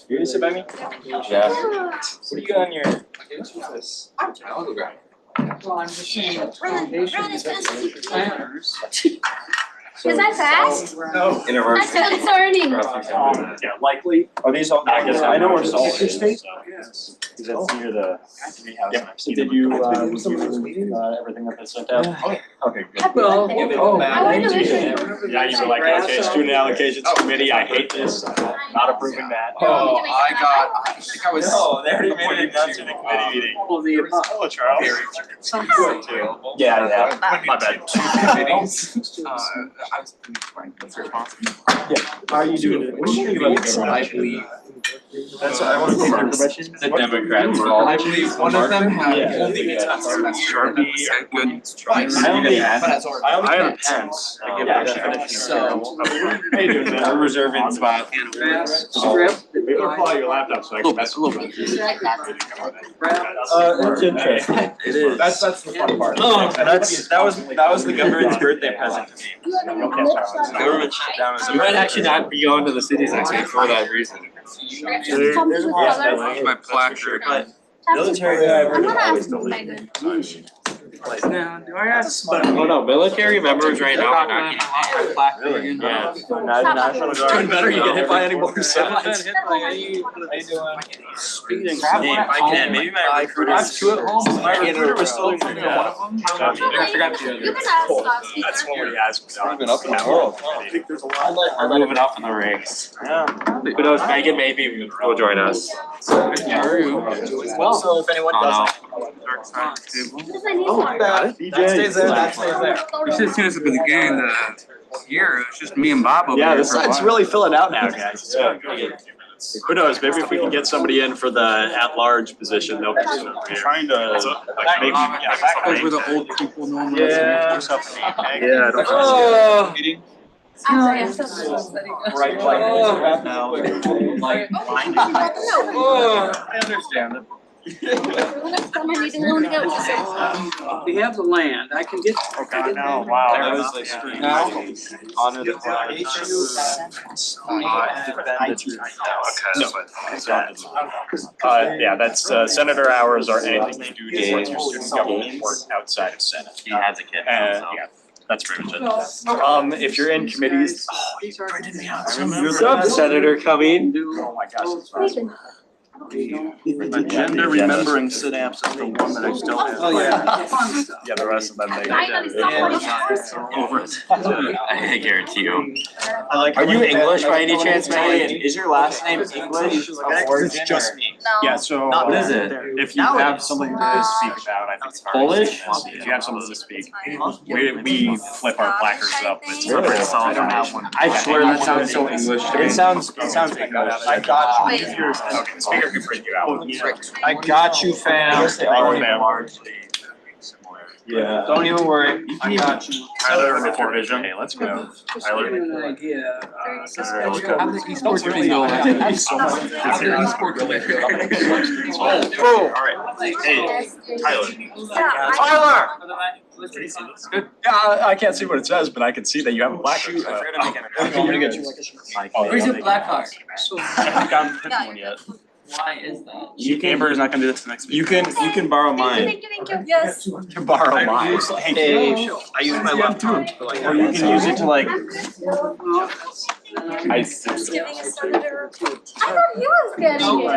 You're gonna sit by me? Yeah. What do you got on your? Run as fast as you can. Was that fast? No. That's concerning. Yeah, likely. Are these all? I guess I know where Salt Salt is. is. Yes. Because that's near the. Yeah. Did you review everything that they sent out? Okay, good. Happy birthday. I went to visit. Yeah, you were like, okay, student allocations committee, I hate this, not approving that. Oh, I think I was. No, they already made an announcement in committee meeting. Hello, Charles. Yeah, My bad. Meetings. I was responsible. How are you doing? What do you think about the I believe. That's what I want to take your question. The Democrats. I believe one of them had Yeah. only Sharpie and good. I only have I a Pence. So. How you doing, A man? reserving spot. Maybe I'll follow your laptop so I can mess with you. It's interesting. It is. That's the fun part. Oh, that was the government's birthday present to me. Government shut down. You might actually not be going to the cities next week for that reason. There's a lot. My placard. But military guy, I'm gonna ask Megan. Now, do I ask? Oh no, military members right now are not getting Really? Yeah. National Guard. Doing better, you get hit by any more signs. Speaking of name, I can, maybe my recruiter. I have two at home. My recruiter was still doing one of them. I forgot the other. You can ask Scott. That's what we asked. Moving up in the world. I think there's a lot. We're moving up in the ranks. Yeah. Who knows, Megan maybe will join us. So if anyone doesn't. What does I need for? That stays there, that stays there. You should have seen us at the beginning of the year. It's just me and Bob over Yeah, here. the sun's really filling out now, guys. Who knows, maybe if we can get somebody in for the at-large position, they'll be trying to, like, maybe, Those were the old people normally. Yeah. Yeah, I don't. Oh. Actually, I'm so Right, like, now. I understand it. Next time I need to loan it out to someone. We have the land, I can get. Okay, now, wow. That was like screen. Honor the flag. Yeah, that's senator hours or anything you do towards your student government work outside of Senate. He has a kid. Yeah, that's pretty much it. If you're in committees, These are. What's up, Senator Cumming? oh my gosh. Megan. Agenda remembering synapse is the one that I still have. Oh, yeah. Yeah, the rest of them, they. I gotta stop. Over it. I guarantee you. I like. Are you English by any chance, Megan? Is your last name English? It's just me. No. Yeah, so. Not What is it? If you have something to speak about, I think it's hard. Polish? If you have something to speak, we flip our placards up. It's Really? I don't have one. I swear that sounds so English to me. It sounds English. I got you. Okay, speaker can print you out. I got you, fam. Oh, man. Yeah. Don't even worry. I got you. Tyler, with your vision. Hey, let's go. Tyler. An idea. How the esports bingo? How the esports bingo? Oh, all right. Hey, Tyler. Tyler! Yeah, I can't see what it says, but I can see that you have a placard. Shoot, I forgot to make an You're good. Where's your black card? I haven't gotten picked one yet. Why is that? Amber is not gonna do this next week. You can borrow mine. Thank you. Yes. You can borrow mine. Hey, I use my laptop. Or you can use it to like. I Just giving a senator. I thought he was getting it.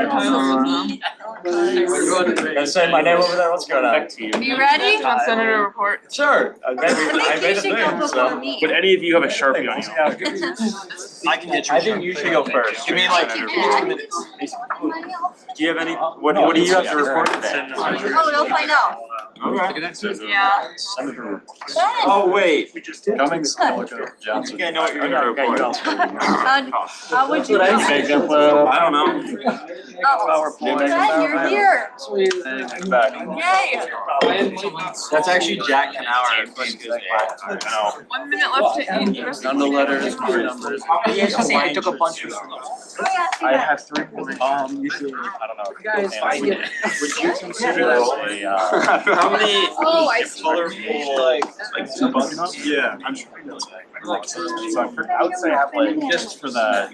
Gotta say my name over there, what's going on? You ready? Senator report. Sure. I made you a should go thing, before so. me. Would any of you have a Sharpie on you? I can get you. I think you should go first. Give me like 2 minutes. Do you have any, what do you have to report today? Oh, we'll find out. Okay. Yeah. Senator report. Oh, wait. Cummings, Pelico, Johnson. Okay, I know what you're gonna report. How would you know? I don't know. Oh, Ben, you're here. Yay. That's actually Jack Canauer. I know. 1 minute left to intro. None of the letters, no numbers. Yes, I took a bunch of. Oh, yeah, I see I that. have 3 points. Usually, I don't know. Guys, And I would get- would you consider this How many Oh, I see. colorful like Yeah, I'm trying to so I would say I have like just for the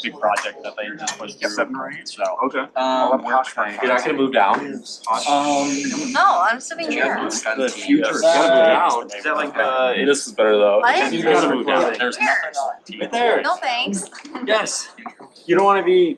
big project that they just pushed through. 7 or 8. So Okay. You're not gonna move down? No, I'm sitting here. The future. You gotta move down. Is that like This is better though. What? You gotta move down. There's nothing. right there? No thanks. Yes. You don't want to be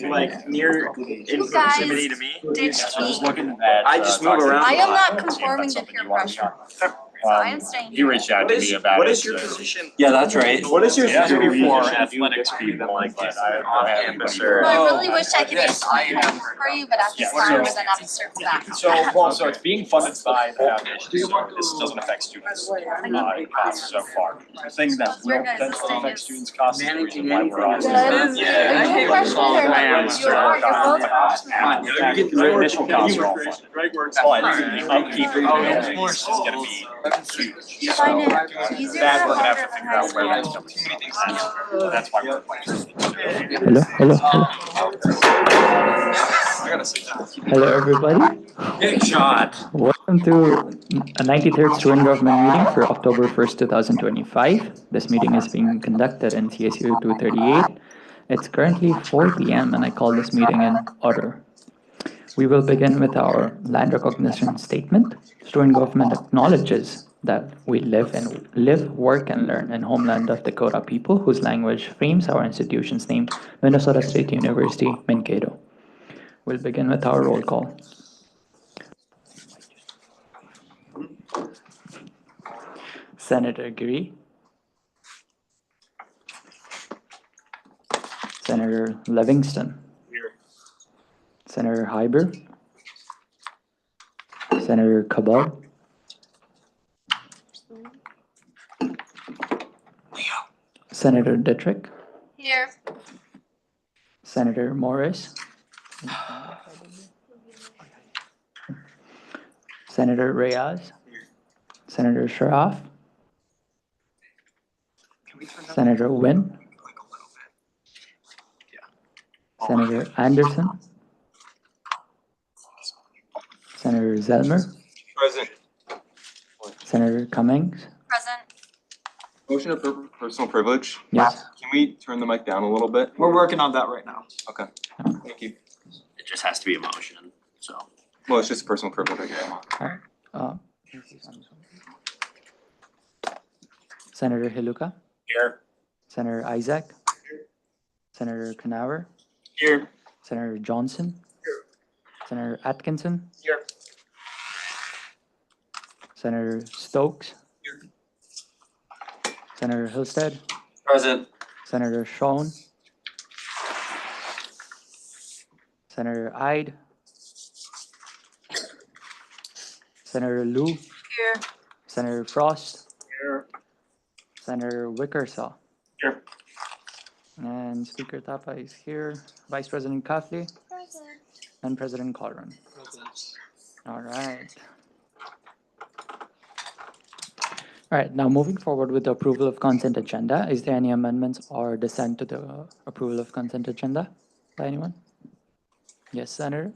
like near in You guys proximity to me. ditched I'm me. just looking at. I just move around. I am not See if that's conforming to something peer you wanna pressure. do. So I am staying He here. reached out to me about it. What is your so- position? Yeah, that's right. What is your He asked me theory for for athletics people like that. I on have campus anybody- or? Well, I really wish I could be a Yes, I am. student for you, but at this Yeah, time, so- we're gonna have to circle back. So it's being funded by the foundation, so this doesn't affect students' costs so far. The thing that will potentially affect students' costs is the reason why we're on. Good. Yeah. There's no question there. I am. You're both The initial costs are all funded. But the upkeep of the building is gonna be huge. You find it easier That or we're gonna have harder to than figure out where high that's school? coming from. That's why we're playing. Hello. I gotta sit down. Hello, everybody. Big shot. Welcome to a 93rd Student Government meeting for October 1st, 2025. This meeting is being conducted in CSU 238. It's currently 4 p.m. and I call this meeting in order. We will begin with our land recognition statement. Student government acknowledges that we live, work, and learn in homeland of Dakota people whose language frames our institution's name, Minnesota State University, Mankato. We'll begin with our roll call. Senator Giri. Senator Livingston. Senator Hyber. Senator Kabal. Senator Dittrich. Here. Senator Morris. Senator Reyes. Senator Sharaf. Senator Wynn. Senator Anderson. Senator Zelmer. Present. Senator Cummings. Present. Motion of personal privilege. Yes. Can we turn the mic down a little bit? We're working on that right now. Okay, thank you. It just has to be a motion, so. Well, it's just personal privilege, I guess. Uh, Senator Hiluka. Here. Senator Isaac. Senator Knauer. Here. Senator Johnson. Senator Atkinson. Here. Senator Stokes. Senator Hillstead. Present. Senator Schoen. Senator Ide. Senator Liu. Here. Senator Frost. Here. Senator Wickersaw. Here. And Speaker Tapa is here. Vice President Kafli Present. and President Colron. All right. All right, now moving forward with the approval of consent agenda. Is there any amendments or dissent to the approval of consent agenda by anyone? Yes, Senator?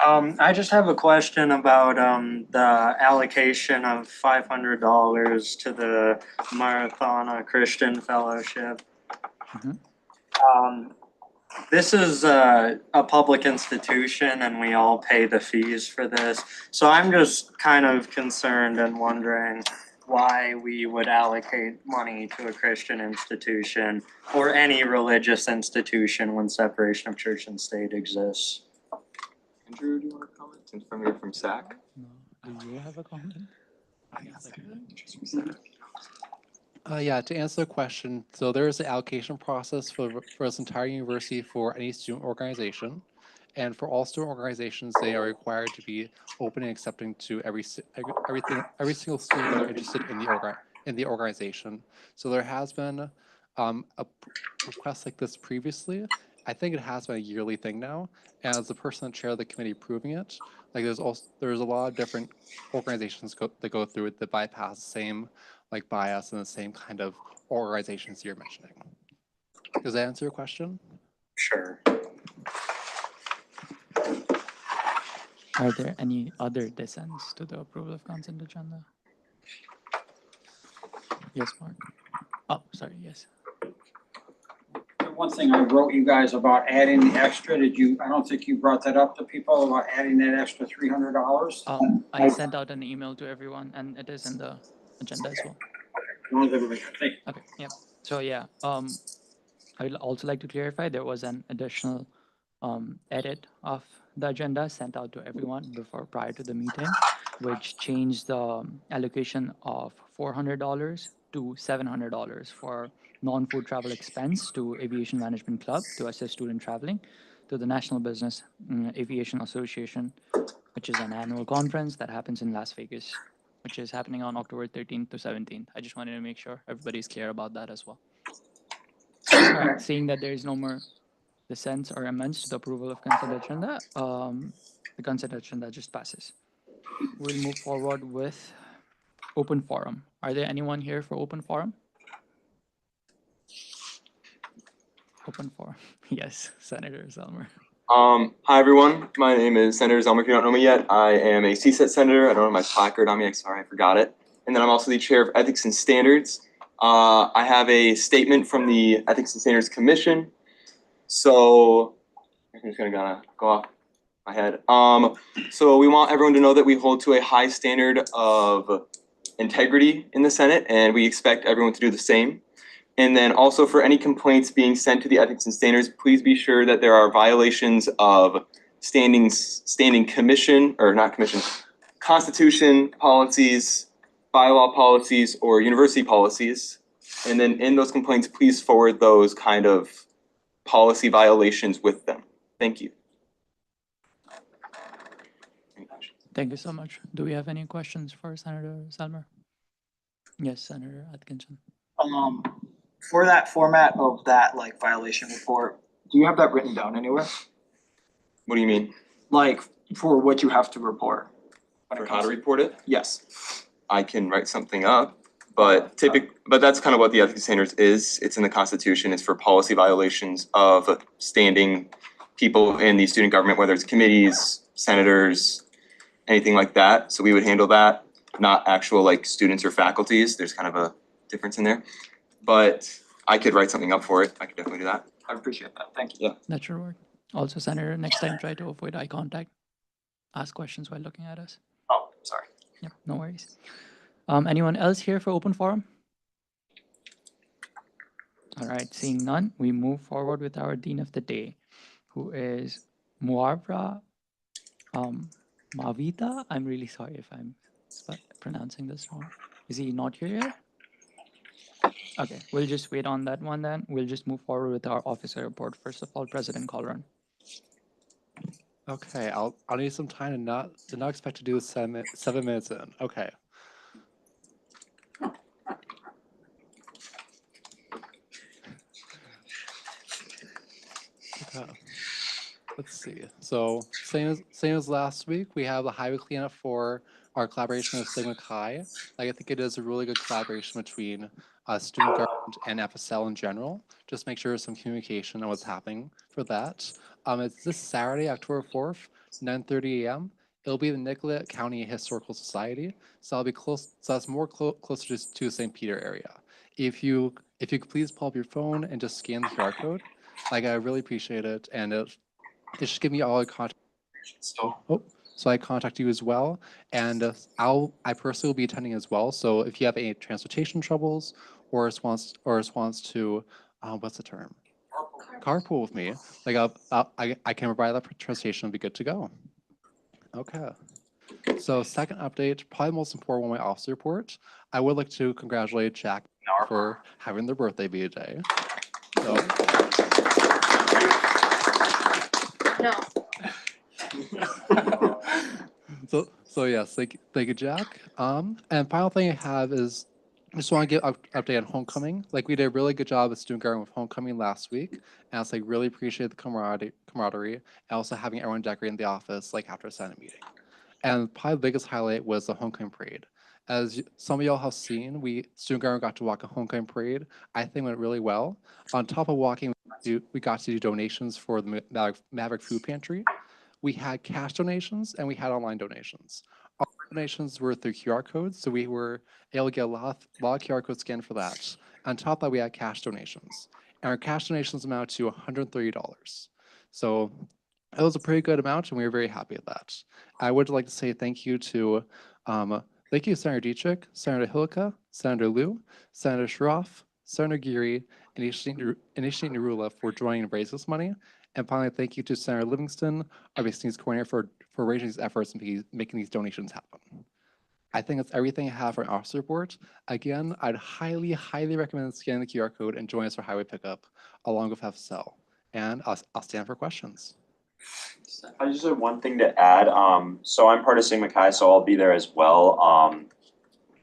I just have a question about the allocation of $500 to the Marathona Christian Fellowship. Mhm. This is a public institution and we all pay the fees for this. So I'm just kind of concerned and wondering why we would allocate money to a Christian institution or any religious institution when separation of church and state exists. Andrew, do you want to comment since you're from SAC? Do you have a comment? Yeah, to answer the question, so there is an allocation process for this entire university for any student organization. And for all student organizations, they are required to be open and accepting to every single student that are interested in the organization. So there has been a request like this previously. I think it has been a yearly thing now. And as the person that chaired the committee approving it, like there's a lot of different organizations that go through it that bypass the same like bias and the same kind of organizations you're mentioning. Does that answer your question? Sure. Are there any other dissents to the approval of consent agenda? Yes, Mark. Oh, sorry, yes. One thing I wrote you guys about adding the extra, I don't think you brought that up to people about adding that extra $300? I sent out an email to everyone and it is in the agenda as well. Okay, yeah. So yeah, I'd also like to clarify there was an additional edit of the agenda sent out to everyone prior to the meeting, which changed the allocation of $400 to $700 for non-food travel expense to Aviation Management Club to assist student traveling, to the National Business Aviation Association, which is an annual conference that happens in Las Vegas, which is happening on October 13th to 17th. I just wanted to make sure everybody's clear about that as well. All right, seeing that there is no more dissents or amendments to the approval of consent agenda, the consent agenda just passes. We'll move forward with open forum. Are there anyone here for open forum? Open forum. Yes, Senator Zelmer. Hi everyone, my name is Senator Zelmer. If you don't know me yet, I am a CSET senator. I don't have my placard on me. I'm sorry, I forgot it. And then I'm also the chair of Ethics and Standards. I have a statement from the Ethics and Standards Commission. So I'm just gonna go off my head. So we want everyone to know that we hold to a high standard of integrity in the Senate, and we expect everyone to do the same. And then also for any complaints being sent to the Ethics and Standards, please be sure that there are violations of standing commission, or not commission, constitution policies, bylaw policies, or university policies. And then in those complaints, please forward those kind of policy violations with them. Thank you. Thank you so much. Do we have any questions for Senator Zelmer? Yes, Senator Atkinson. For that format of that like violation report, do you have that written down anywhere? What do you mean? Like for what you have to report? For how to report it? Yes. I can write something up, but that's kind of what the Ethics and Standards is. It's in the Constitution. It's for policy violations of standing people in the student government, whether it's committees, senators, anything like that. So we would handle that, not actual like students or faculties. There's kind of a difference in there. But I could write something up for it. I could definitely do that. I appreciate that. Thank you. Yeah. That should work. Also, Senator, next time try to avoid eye contact. Ask questions while looking at us. Oh, sorry. Yeah, no worries. Anyone else here for open forum? All right, seeing none, we move forward with our Dean of the Day, who is Muavra Mavita. I'm really sorry if I'm pronouncing this wrong. Is he not here yet? Okay, we'll just wait on that one then. We'll just move forward with our officer report. First of all, President Colron. Okay, I'll need some time and did not expect to do this 7 minutes in. Okay. Let's see. So same as last week, we have the highway cleanup for our collaboration with Sigma Chi. Like, I think it is a really good collaboration between student government and FSL in general. Just make sure there's some communication on what's happening for that. It's this Saturday, October 4th, 9:30 a.m. It'll be the Nicollet County Historical Society. So I'll be close. So that's more closer to St. Peter area. If you could please pull up your phone and just scan the QR code, like I really appreciate it, and it should give me all the contact. So I contact you as well, and I personally will be attending as well. So if you have any transportation troubles or response to what's the term? Carpool with me. Like I can provide that transportation and be good to go. Okay. So second update, probably the most important one, my officer report. I would like to congratulate Jack for having their birthday be a day. So. No. So yes, thank you, Jack. And final thing I have is I just want to give an update on homecoming. Like, we did a really good job with student government with homecoming last week, and I was like really appreciate the camaraderie, and also having everyone decorate in the office like after a Senate meeting. And probably the biggest highlight was the homecoming parade. As some of y'all have seen, student government got to walk a homecoming parade. I think it went really well. On top of walking, we got to do donations for the Maverick Food Pantry. We had cash donations and we had online donations. Our donations were through QR codes, so we were able to get a lot of QR codes scanned for that. On top of that, we had cash donations. And our cash donations amount to $130. So it was a pretty good amount, and we were very happy with that. I would like to say thank you to Senator Dietrich, Senator Hilka, Senator Liu, Senator Shroff, Senator Geary, and Ishni Narula for joining and raise this money. And finally, thank you to Senator Livingston, our Needs Coordinator, for raising these efforts and making these donations happen. I think that's everything I have for an officer report. Again, I'd highly, highly recommend scanning the QR code and join us for highway pickup along with FSL. And I'll stand for questions. I just have one thing to add. So I'm part of Sigma Chi, so I'll be there as well,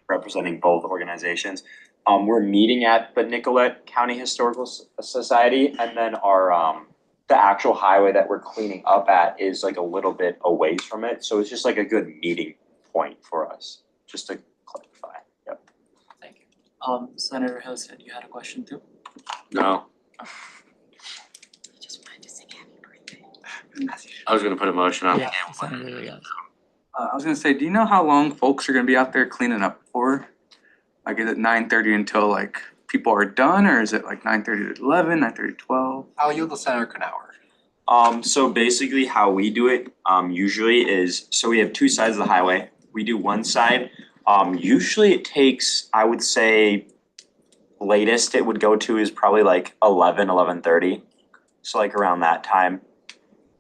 representing both organizations. We're meeting at the Nicollet County Historical Society, and then our the actual highway that we're cleaning up at is like a little bit away from it. So it's just like a good meeting point for us, just to clarify. Yep. Thank you. Senator Hill said you had a question too? No, Just wanted to sing happy birthday. I was gonna put a motion on. Yeah, Senator, yes. I was gonna say, do you know how long folks are gonna be out there cleaning up for? Like, is it 9:30 until like people are done, or is it like 9:30 to 11, 9:30 to 12? I'll yield to Senator Knauer. So basically how we do it, usually is, so we have two sides of the highway. We do one side. Usually it takes, I would say, latest it would go to is probably like 11:30. So like around that time.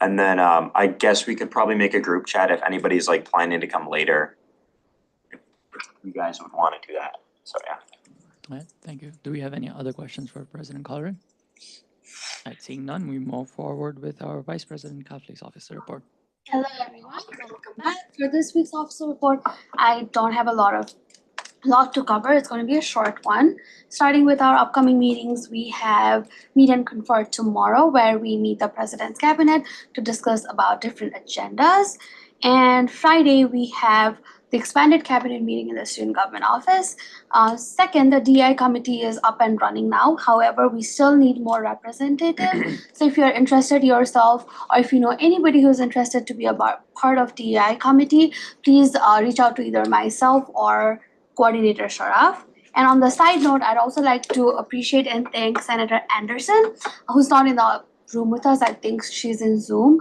And then I guess we could probably make a group chat if anybody's like planning to come later. If you guys would want to do that. So yeah. All right, thank you. Do we have any other questions for President Colleran? All right, seeing none, we move forward with our Vice President Kathleen Officer report. Hello everyone, welcome back. For this week's officer report, I don't have a lot to cover. It's going to be a short one. Starting with our upcoming meetings, we have Meet and Confer tomorrow, where we meet the President's Cabinet to discuss about different agendas. And Friday, we have the expanded cabinet meeting in the Student Government Office. Second, the DI committee is up and running now. However, we still need more representatives. So if you're interested yourself, or if you know anybody who's interested to be a part of DI committee, please reach out to either myself or Coordinator Sharaf. And on the side note, I'd also like to appreciate and thank Senator Anderson, who's not in the room with us. I think she's in Zoom,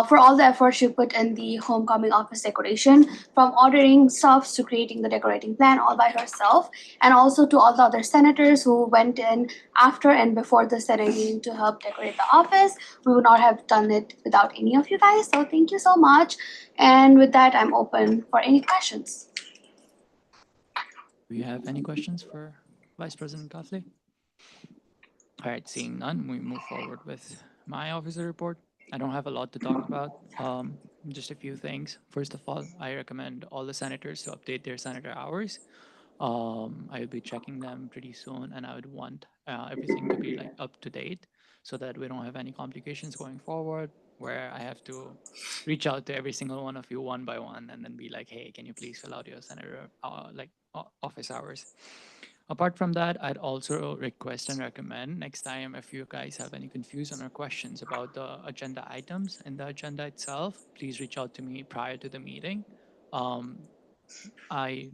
for all the effort she put in the homecoming office decoration, from ordering stuff to creating the decorating plan all by herself, and also to all the other senators who went in after and before the Senate meeting to help decorate the office. We would not have done it without any of you guys, so thank you so much. And with that, I'm open for any questions. Do you have any questions for Vice President Kathleen? All right, seeing none, we move forward with my officer report. I don't have a lot to talk about, just a few things. First of all, I recommend all the senators to update their senator hours. I will be checking them pretty soon, and I would want everything to be like up to date so that we don't have any complications going forward where I have to reach out to every single one of you one by one and then be like, hey, can you please fill out your senator office hours? Apart from that, I'd also request and recommend next time if you guys have any confusion or questions about the agenda items and the agenda itself, please reach out to me prior to the meeting. I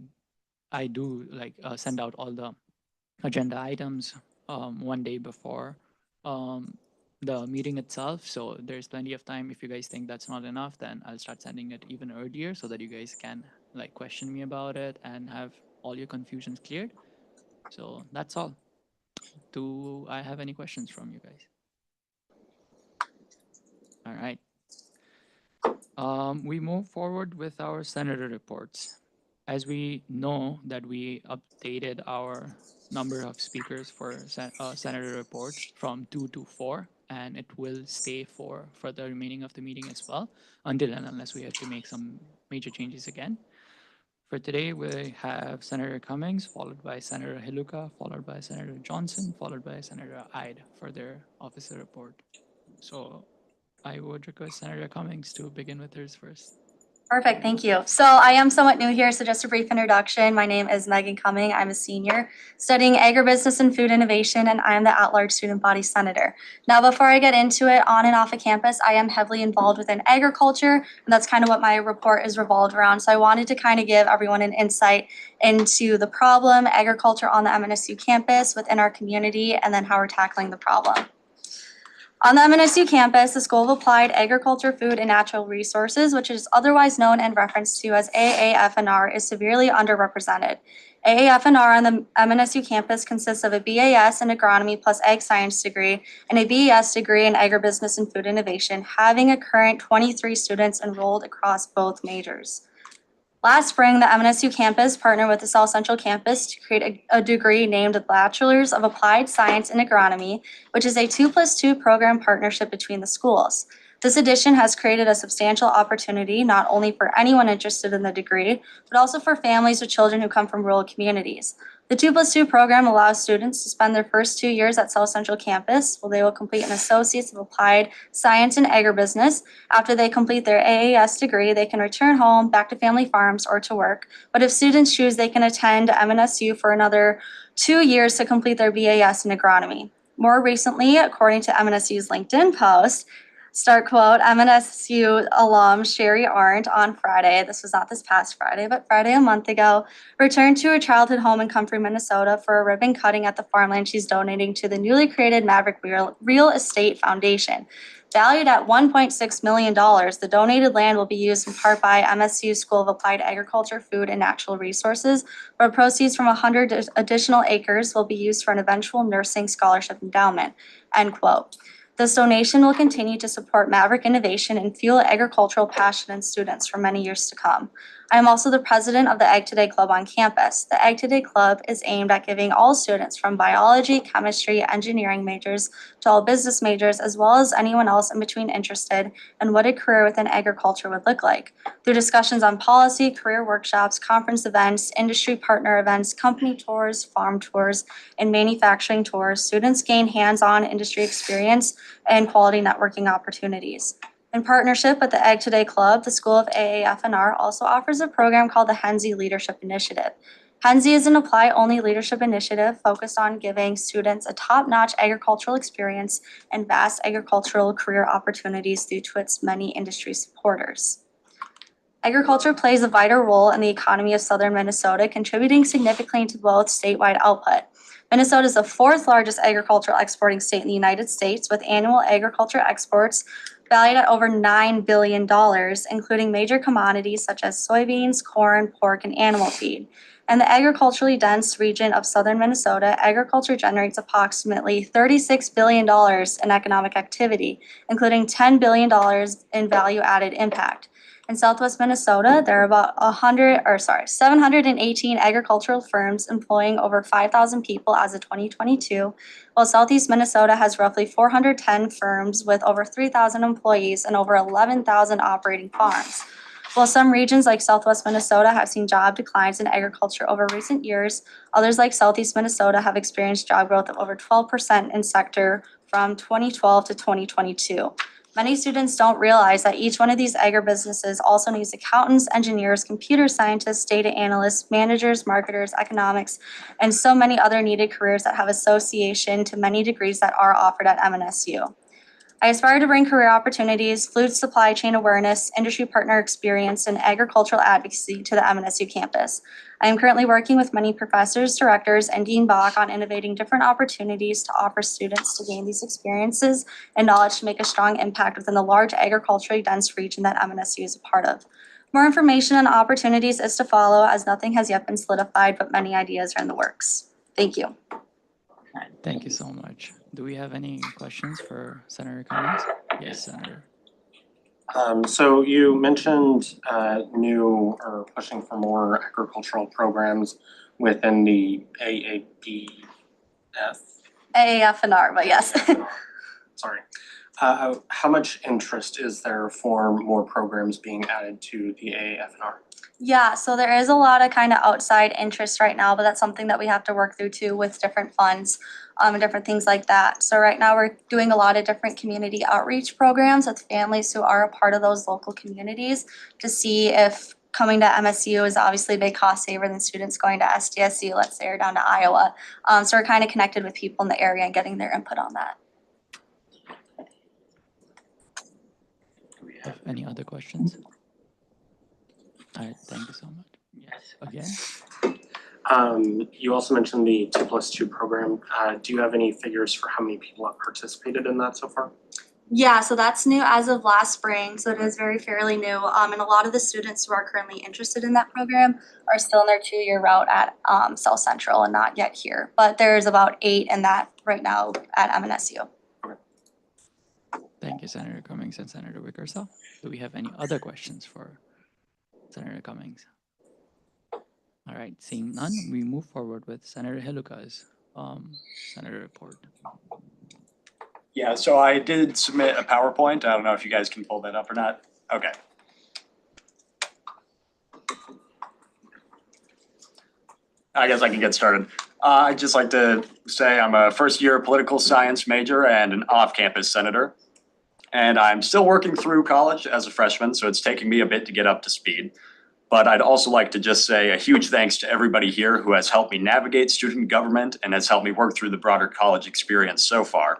do like send out all the agenda items one day before the meeting itself. So there's plenty of time. If you guys think that's not enough, then I'll start sending it even earlier so that you guys can like question me about it and have all your confusions cleared. So that's all. Do I have any questions from you guys? All right. We move forward with our senator reports. As we know that we updated our number of speakers for senator report from 2 to 4, and it will stay for the remaining of the meeting as well, until and unless we have to make some major changes again. For today, we have Senator Cummings, followed by Senator Hiluka, followed by Senator Johnson, followed by Senator Ide for their officer report. So I would request Senator Cummings to begin with hers first. Perfect, thank you. So I am somewhat new here, so just a brief introduction. My name is Megan Cumming. I'm a senior studying agribusiness and food innovation, and I am the at-large student body senator. Now, before I get into it, on and off of campus, I am heavily involved within agriculture, and that's kind of what my report is revolved around. So I wanted to kind of give everyone an insight into the problem, agriculture on the MNSU campus, within our community, and then how we're tackling the problem. On the MNSU campus, the School of Applied Agriculture, Food, and Natural Resources, which is otherwise known and referenced to as AAFNR, is severely underrepresented. AAFNR on the MNSU campus consists of a BAS in agronomy plus ag science degree and a BES degree in agribusiness and food innovation, having a current 23 students enrolled across both majors. Last spring, the MNSU campus partnered with the South Central campus to create a degree named the Bachelor's of Applied Science in Agronomy, which is a 2+2 program partnership between the schools. This addition has created a substantial opportunity not only for anyone interested in the degree, but also for families with children who come from rural communities. The 2+2 program allows students to spend their first 2 years at South Central campus, where they will complete an Associate's of Applied Science in Agribusiness. After they complete their AAS degree, they can return home, back to family farms, or to work. But if students choose, they can attend MNSU for another 2 years to complete their BAS in agronomy. More recently, according to MNSU's LinkedIn post, start quote, MNSU alum Sherry Arndt on Friday, this was not this past Friday, but Friday a month ago, returned to her childhood home in Comfrey, Minnesota for a ribbon cutting at the farmland she's donating to the newly created Maverick Real Estate Foundation. Valued at $1.6 million, the donated land will be used in part by MSU School of Applied Agriculture, Food, and Natural Resources, where proceeds from 100 additional acres will be used for an eventual nursing scholarship endowment, end quote. This donation will continue to support Maverick innovation and fuel agricultural passion in students for many years to come. I am also the president of the Ag Today Club on campus. The Ag Today Club is aimed at giving all students from biology, chemistry, engineering majors to all business majors, as well as anyone else in between interested in what a career within agriculture would look like. Through discussions on policy, career workshops, conference events, industry partner events, company tours, farm tours, and manufacturing tours, students gain hands-on industry experience and quality networking opportunities. In partnership with the Ag Today Club, the School of AAFNR also offers a program called the Henze Leadership Initiative. Henze is an apply-only leadership initiative focused on giving students a top-notch agricultural experience and vast agricultural career opportunities due to its many industry supporters. Agriculture plays a vital role in the economy of southern Minnesota, contributing significantly to both statewide output. Minnesota is the fourth largest agricultural exporting state in the United States, with annual agriculture exports valued at over $9 billion, including major commodities such as soybeans, corn, pork, and animal feed. In the agriculturally dense region of southern Minnesota, agriculture generates approximately $36 billion in economic activity, including $10 billion in value-added impact. In southwest Minnesota, there are about 718 agricultural firms employing over 5,000 people as of 2022, while southeast Minnesota has roughly 410 firms with over 3,000 employees and over 11,000 operating farms. While some regions like southwest Minnesota have seen job declines in agriculture over recent years, others like southeast Minnesota have experienced job growth of over 12% in sector from 2012 to 2022. Many students don't realize that each one of these agribusinesses also needs accountants, engineers, computer scientists, data analysts, managers, marketers, economics, and so many other needed careers that have association to many degrees that are offered at MNSU. I aspire to bring career opportunities, food supply chain awareness, industry partner experience, and agricultural advocacy to the MNSU campus. I am currently working with many professors, directors, and Dean Bach on innovating different opportunities to offer students to gain these experiences and knowledge to make a strong impact within the large agriculturally dense region that MNSU is a part of. More information and opportunities is to follow, as nothing has yet been solidified, but many ideas are in the works. Thank you. Thank you so much. Do we have any questions for Senator Cummings? Yes, Senator. So you mentioned new or pushing for more agricultural programs within the AAFNR, but yes. Sorry. How much interest is there for more programs being added to the AAFNR? Yeah, so there is a lot of kind of outside interest right now, but that's something that we have to work through too with different funds and different things like that. So right now we're doing a lot of different community outreach programs with families who are a part of those local communities to see if coming to MSU is obviously a big cost saver than students going to SDSU, let's say, or down to Iowa. So we're kind of connected with people in the area and getting their input on that. Do we have any other questions? All right, thank you so much. Yes, again? You also mentioned the 2+2 program. Do you have any figures for how many people have participated in that so far? Yeah, so that's new as of last spring, so it is very fairly new. And a lot of the students who are currently interested in that program are still in their 2-year route at South Central and not yet here. But there's about 8 in that right now at MNSU. Thank you, Senator Cummings and Senator Wickersham. Do we have any other questions for Senator Cummings? All right, seeing none, we move forward with Senator Heluka's Senator report. Yeah, so I did submit a PowerPoint. I don't know if you guys can pull that up or not. Okay. I guess I can get started. I'd just like to say I'm a first-year political science major and an off-campus senator. And I'm still working through college as a freshman, so it's taking me a bit to get up to speed. But I'd also like to just say a huge thanks to everybody here who has helped me navigate student government and has helped me work through the broader college experience so far.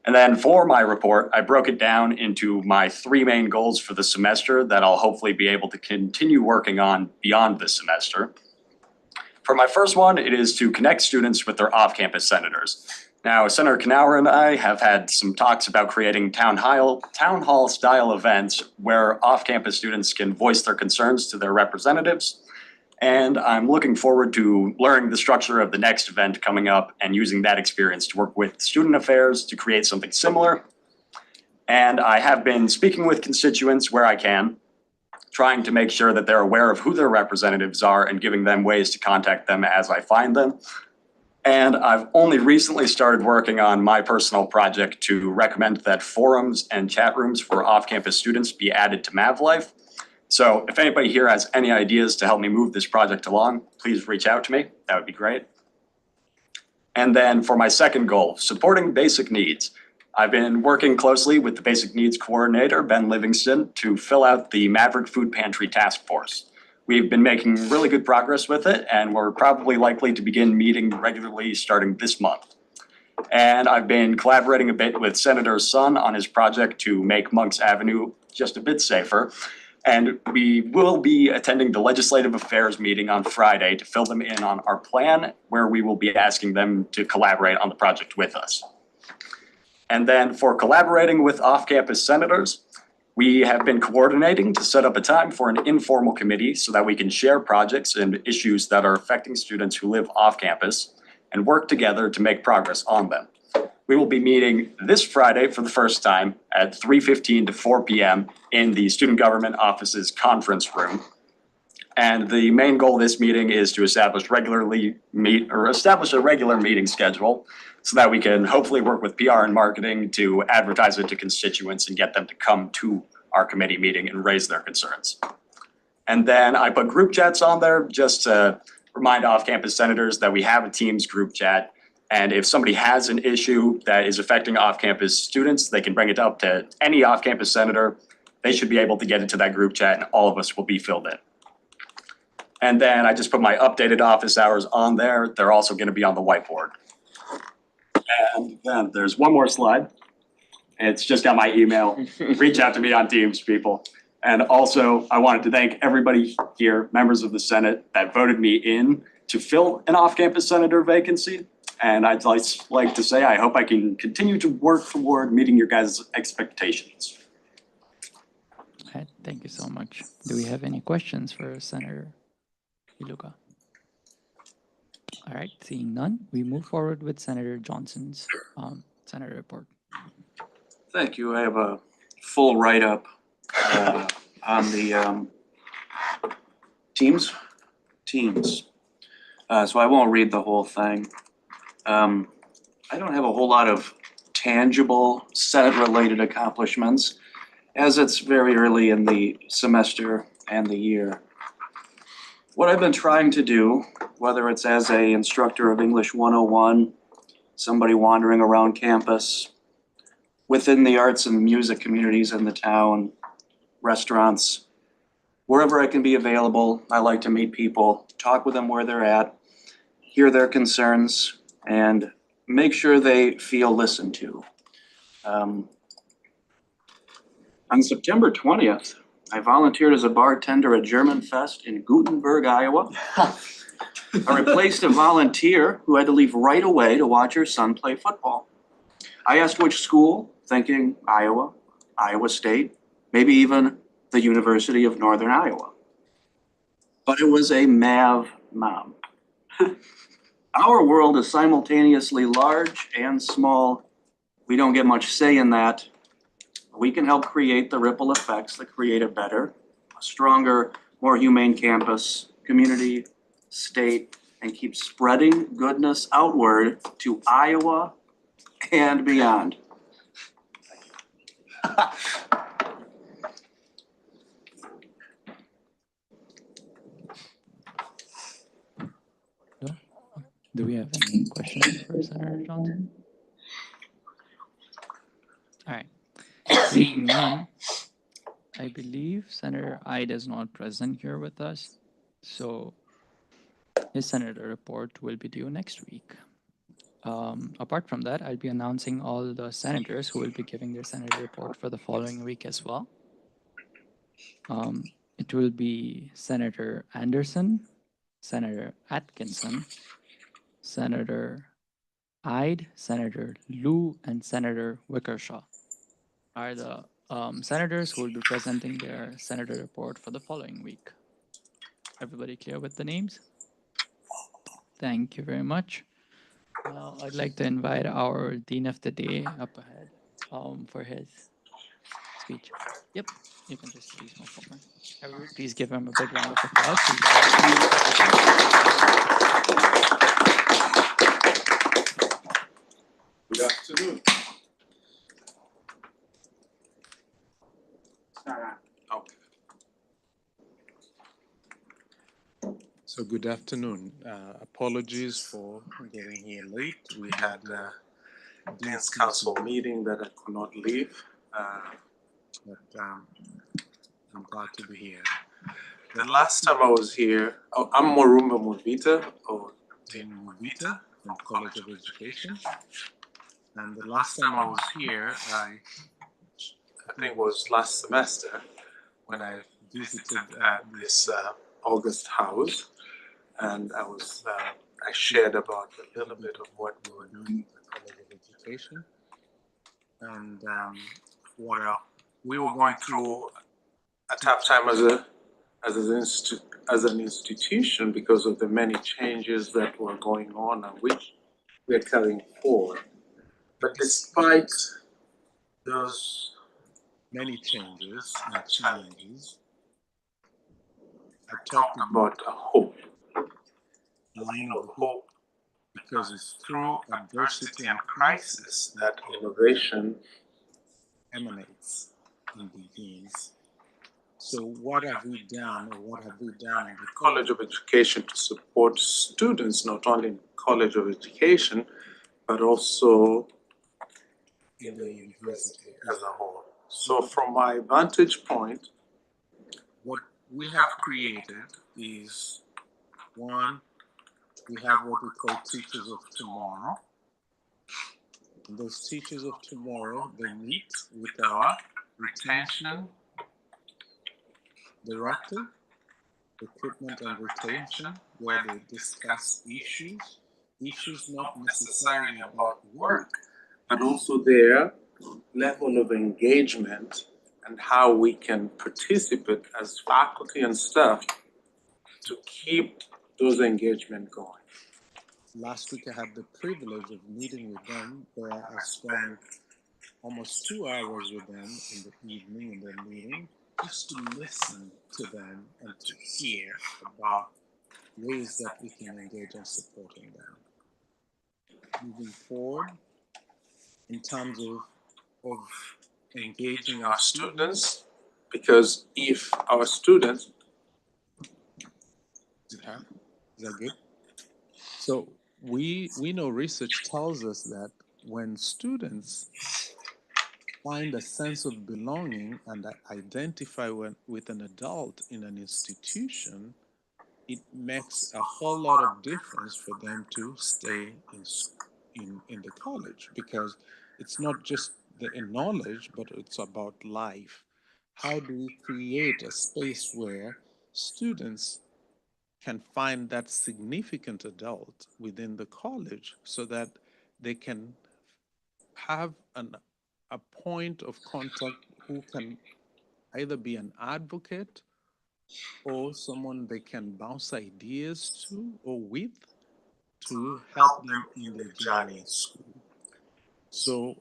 And then for my report, I broke it down into my 3 main goals for the semester that I'll hopefully be able to continue working on beyond this semester. For my first one, it is to connect students with their off-campus senators. Now, Senator Knauer and I have had some talks about creating town hall style events where off-campus students can voice their concerns to their representatives. And I'm looking forward to learning the structure of the next event coming up and using that experience to work with student affairs to create something similar. And I have been speaking with constituents where I can, trying to make sure that they're aware of who their representatives are and giving them ways to contact them as I find them. And I've only recently started working on my personal project to recommend that forums and chat rooms for off-campus students be added to MavLife. So if anybody here has any ideas to help me move this project along, please reach out to me. That would be great. And then for my second goal, supporting basic needs. I've been working closely with the Basic Needs Coordinator, Ben Livingston, to fill out the Maverick Food Pantry Task Force. We've been making really good progress with it, and we're probably likely to begin meeting regularly starting this month. And I've been collaborating a bit with Senator Sun on his project to make Monks Avenue just a bit safer. And we will be attending the Legislative Affairs meeting on Friday to fill them in on our plan, where we will be asking them to collaborate on the project with us. And then for collaborating with off-campus senators, we have been coordinating to set up a time for an informal committee so that we can share projects and issues that are affecting students who live off campus and work together to make progress on them. We will be meeting this Friday for the first time at 3:15 to 4 p.m. in the Student Government Office's conference room. And the main goal of this meeting is to establish a regular meeting schedule so that we can hopefully work with PR and marketing to advertise it to constituents and get them to come to our committee meeting and raise their concerns. And then I put group chats on there just to remind off-campus senators that we have a Teams group chat. And if somebody has an issue that is affecting off-campus students, they can bring it up to any off-campus senator. They should be able to get into that group chat and all of us will be filled in. And then I just put my updated office hours on there. They're also going to be on the whiteboard. And then there's one more slide. It's just got my email. Reach out to me on Teams, people. And also, I wanted to thank everybody here, members of the Senate, that voted me in to fill an off-campus senator vacancy. And I'd like to say, I hope I can continue to work toward meeting your guys' expectations. All right, thank you so much. Do we have any questions for Senator Heluka? All right, seeing none, we move forward with Senator Johnson's Senator report. Thank you. I have a full write-up on the teams. So I won't read the whole thing. I don't have a whole lot of tangible Senate-related accomplishments, as it's very early in the semester and the year. what I've been trying to do, whether it's as a instructor of English 101, somebody wandering around campus, within the arts and music communities in the town, restaurants, wherever I can be available, I like to meet people, talk with them where they're at, hear their concerns, and make sure they feel listened to. On September 20th, I volunteered as a bartender at German Fest in Gutenberg, Iowa. I replaced a volunteer who had to leave right away to watch her son play football. I asked which school, thinking Iowa, Iowa State, maybe even the University of Northern Iowa. But it was a MAV mom. Our world is simultaneously large and small. We don't get much say in that. We can help create the ripple effects that create a better, a stronger, more humane campus, community, state, and keep spreading goodness outward to Iowa and beyond. Do we have any questions for Senator Johnson? All right. Seeing none, I believe Senator Ide is not present here with us, so his senator report will be due next week. Apart from that, I'll be announcing all the senators who will be giving their senator report for the following week as well. It will be Senator Anderson, Senator Atkinson, Senator Ide, Senator Liu, and Senator Wickershaw are the senators who will be presenting their senator report for the following week. Everybody clear with the names? Thank you very much. Now I'd like to invite our Dean of the Day up ahead for his speech. Yep, you can just please move forward. Everybody, please give him a big round of applause. Good afternoon. So good afternoon. Apologies for getting here late. We had a Dean's Council meeting that I could not leave, but I'm glad to be here. The last time I was here, I'm Morumba Muvita, or Dean Muvita from College of Education. And the last time I was here, I think was last semester when I visited this August house, and I shared about a little bit of what we were doing at the College of Education, and we were going through a tough time as an institution because of the many changes that were going on and which we are carrying forward. But despite those many changes and challenges, I talked about a hope, a line of hope, because it's through adversity and crisis that innovation emanates and begins. So what have we done, or what have we done in the College of Education to support students, not only in College of Education, but also in the university as a whole? So from my vantage point, what we have created is, one, we have what we call Teachers of Tomorrow. And those Teachers of Tomorrow, they meet with our retention director, recruitment and retention, where they discuss issues not necessarily about work, but also their level of engagement and how we can participate as faculty and staff to keep those engagement going. Last week I had the privilege of meeting with them, where I spent almost 2 hours with them in the evening in their meeting, just to listen to them and to hear about ways that we can engage in supporting them. Moving forward, in terms of engaging our students, because if our students Yeah, is that good? So we know research tells us that when students find a sense of belonging and identify with an adult in an institution, it makes a whole lot of difference for them to stay in the college, because it's not just the knowledge, but it's about life. How do we create a space where students can find that significant adult within the college so that they can have a point of contact who can either be an advocate or someone they can bounce ideas to or with to help them in their journey in school. So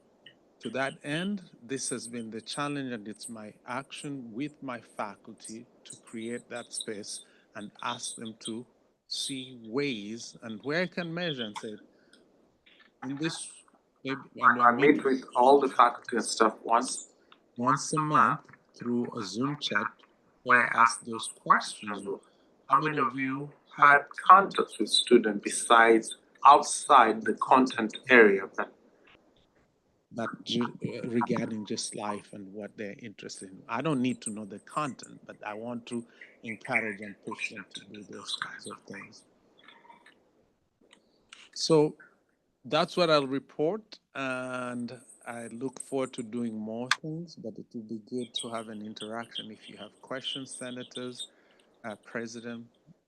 to that end, this has been the challenge, and it's my action with my faculty to create that space and ask them to see ways and where I can measure and say, in this, maybe, and I meet with all the faculty and staff once a month through a Zoom chat where I ask those questions. How many of you had contact with students besides outside the content area regarding just life and what they're interested in? I don't need to know the content, but I want to encourage and push them to do those kinds of things. So that's what I'll report, and I look forward to doing more things, but it will be good to have an interaction. If you have questions, senators, President,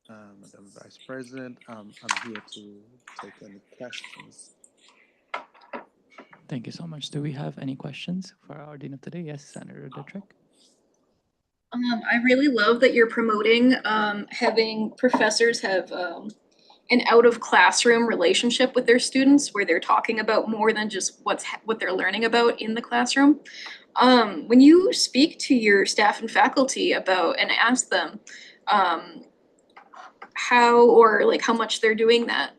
Madam Vice President, I'm here to take any questions. Thank you so much. Do we have any questions for our Dean of today? Yes, Senator Dietrich. I really love that you're promoting having professors have an out of classroom relationship with their students, where they're talking about more than just what they're learning about in the classroom. When you speak to your staff and faculty about and ask them how or like how much they're doing that,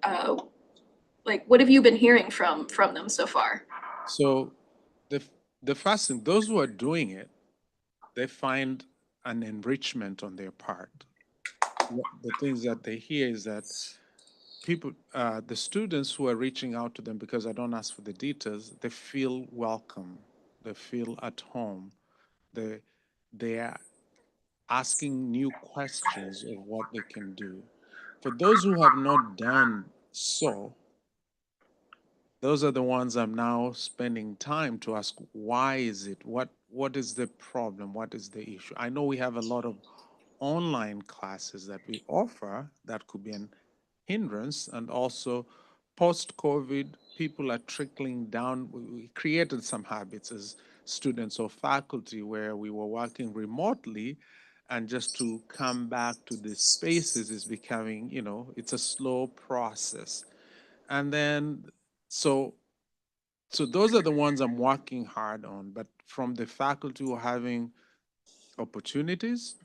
like what have you been hearing from them so far? So the first thing, those who are doing it, they find an enrichment on their part. The things that they hear is that people, the students who are reaching out to them, because I don't ask for the details, they feel welcome, they feel at home, they are asking new questions of what they can do. For those who have not done so, those are the ones I'm now spending time to ask, why is it? What is the problem? What is the issue? I know we have a lot of online classes that we offer that could be an hindrance, and also post-COVID, people are trickling down. We created some habits as students or faculty where we were working remotely, and just to come back to the spaces is becoming, it's a slow process. And then, so those are the ones I'm working hard on, but from the faculty who are having opportunities,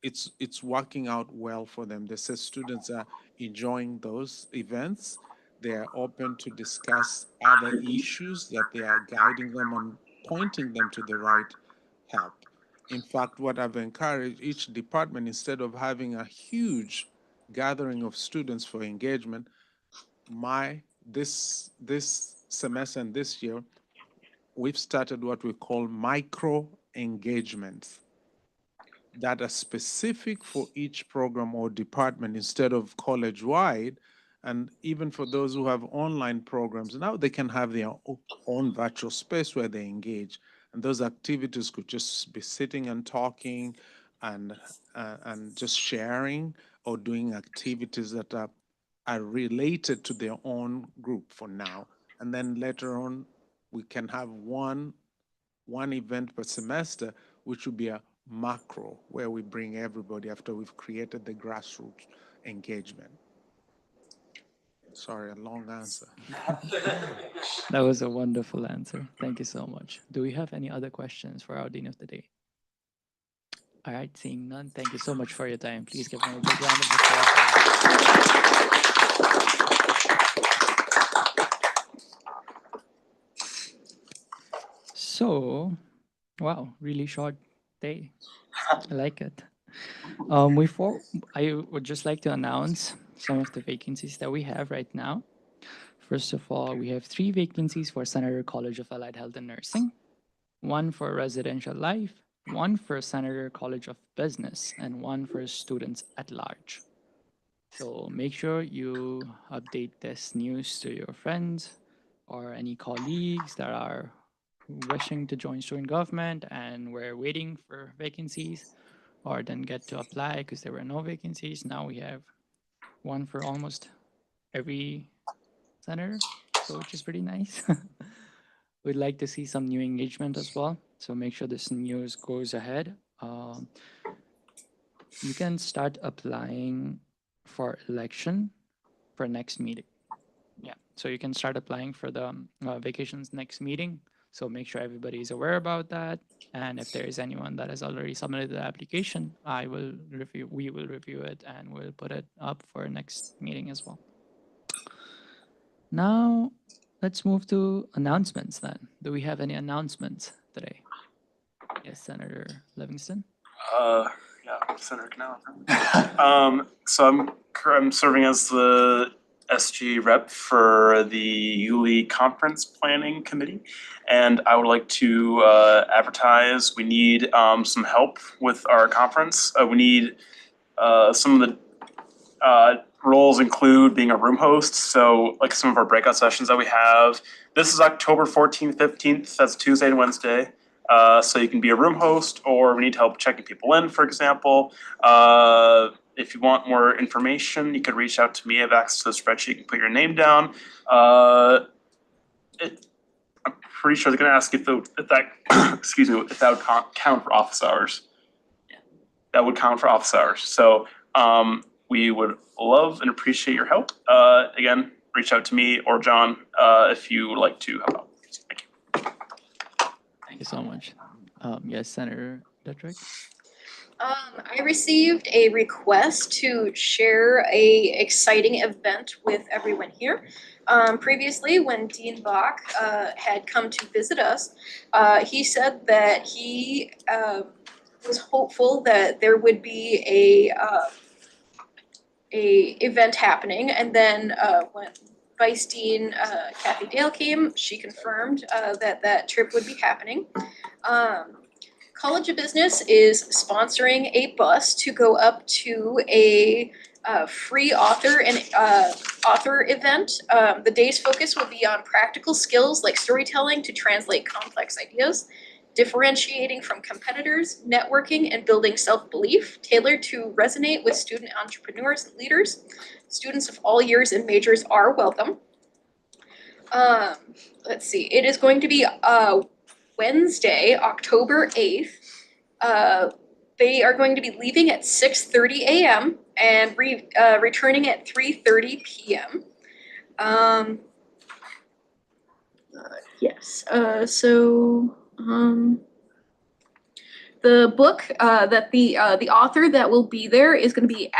it's working out well for them. They say students are enjoying those events. They are open to discuss other issues that they are guiding them and pointing them to the right help. In fact, what I've encouraged each department, instead of having a huge gathering of students for engagement, this semester and this year, we've started what we call micro engagements that are specific for each program or department instead of college-wide. And even for those who have online programs, now they can have their own virtual space where they engage. And those activities could just be sitting and talking and just sharing, or doing activities that are related to their own group for now. And then later on, we can have one event per semester, which would be a macro, where we bring everybody after we've created the grassroots engagement. Sorry, a long answer. That was a wonderful answer. Thank you so much. Do we have any other questions for our Dean of the Day? All right, seeing none, thank you so much for your time. Please give him a big round of applause. So, wow, really short day. I like it. I would just like to announce some of the vacancies that we have right now. First of all, we have 3 vacancies for Senator College of Allied Health and Nursing, 1 for Residential Life, 1 for Senator College of Business, and 1 for students at large. So make sure you update this news to your friends or any colleagues that are wishing to join student government and we're waiting for vacancies, or then get to apply because there were no vacancies. Now we have 1 for almost every senator, so which is pretty nice. We'd like to see some new engagement as well, so make sure this news goes ahead. You can start applying for election for next meeting. Yeah, so you can start applying for the vacations next meeting. So make sure everybody is aware about that. And if there is anyone that has already submitted the application, we will review it and we'll put it up for next meeting as well. Now, let's move to announcements then. Do we have any announcements today? Yes, Senator Livingston. Yeah, Senator Canal. So I'm serving as the SG rep for the ULI Conference Planning Committee, and I would like to advertise. We need some help with our conference. We need some of the roles include being a room host. So like some of our breakout sessions that we have. This is October 14th, 15th. That's Tuesday and Wednesday. So you can be a room host, or we need help checking people in, for example. If you want more information, you could reach out to me. I have access to the spreadsheet. You can put your name down. I'm pretty sure they're going to ask if that, excuse me, if that would count for office hours. Yeah. That would count for office hours. So we would love and appreciate your help. Again, reach out to me or John if you would like to help out. Thank you. Thank you so much. Yes, Senator Detrick. I received a request to share a exciting event with everyone here. Previously, when Dean Bach had come to visit us, he said that he was hopeful that there would be a event happening, and then when Vice Dean Kathy Dale came, she confirmed that trip would be happening. College of Business is sponsoring a bus to go up to a free author event. The day's focus will be on practical skills like storytelling to translate complex ideas, differentiating from competitors, networking, and building self-belief, tailored to resonate with student entrepreneurs and leaders. Students of all years and majors are welcome. Let's see, it is going to be Wednesday, October 8th. They are going to be leaving at 6:30 a.m. and returning at 3:30 p.m. Yes, the book that the author that will be there is going to be